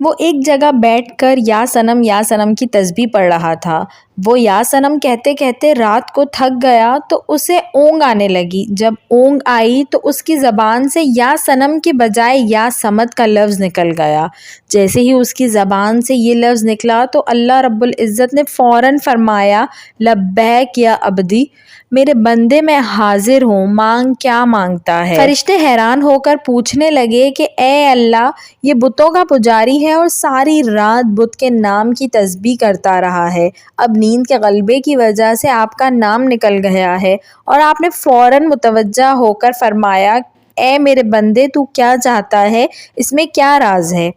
وہ ایک جگہ بیٹھ کر یا صنم کی تسبیح پڑھ رہا تھا۔ وہ یا صنم کہتے کہتے رات کو تھک گیا تو اسے اونگ آنے لگی۔ جب اونگ آئی تو اس کی زبان سے یا صنم کے بجائے یا صمد کا لفظ نکل گیا۔ جیسے ہی اس کی زبان سے یہ لفظ نکلا تو اللہ رب العزت نے فوراً فرمایا لبیک یا عبدی، میرے بندے میں حاضر ہوں، مانگ کیا مانگتا ہے۔ فرشتے حیران ہو کر پوچھنے لگے کہ اے اللہ، یہ بتوں کا پجاری ہے اور ساری رات بت کے نام کی تسبیح کرتا رہا ہے، اب نیند کے غلبے کی وجہ سے آپ کا نام نکل گیا ہے اور آپ نے فوراً متوجہ ہو کر فرمایا اے میرے بندے تو کیا چاہتا ہے، اس میں کیا راز ہے؟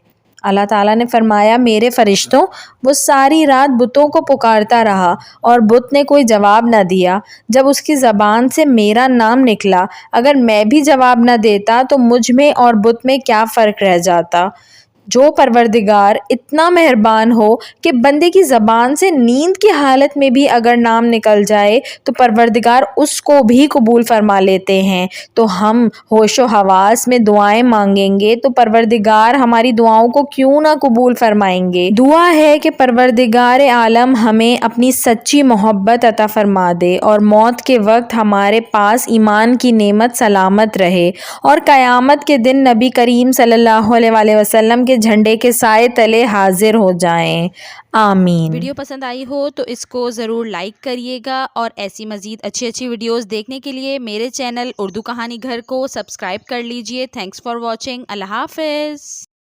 اللہ تعالیٰ نے فرمایا میرے فرشتوں، وہ ساری رات بتوں کو پکارتا رہا اور بت نے کوئی جواب نہ دیا۔ جب اس کی زبان سے میرا نام نکلا، اگر میں بھی جواب نہ دیتا تو مجھ میں اور بت میں کیا فرق رہ جاتا؟ جو پروردگار اتنا مہربان ہو کہ بندے کی زبان سے نیند کی حالت میں بھی اگر نام نکل جائے تو پروردگار اس کو بھی قبول فرما لیتے ہیں، تو ہم ہوش و حواس میں دعائیں مانگیں گے تو پروردگار ہماری دعاؤں کو کیوں نہ قبول فرمائیں گے۔ دعا ہے کہ پروردگار عالم ہمیں اپنی سچی محبت عطا فرما دے اور موت کے وقت ہمارے پاس ایمان کی نعمت سلامت رہے اور قیامت کے دن نبی کریم صلی اللہ علیہ وآلہ وسلم کے جھنڈے کے سائے تلے حاضر ہو جائیں، آمین۔ ویڈیو پسند آئی ہو تو اس کو ضرور لائک کریے گا اور ایسی مزید اچھی ویڈیوز دیکھنے کے لیے میرے چینل اردو کہانی گھر کو سبسکرائب کر لیجئے۔ Thanks for watching. اللہ حافظ۔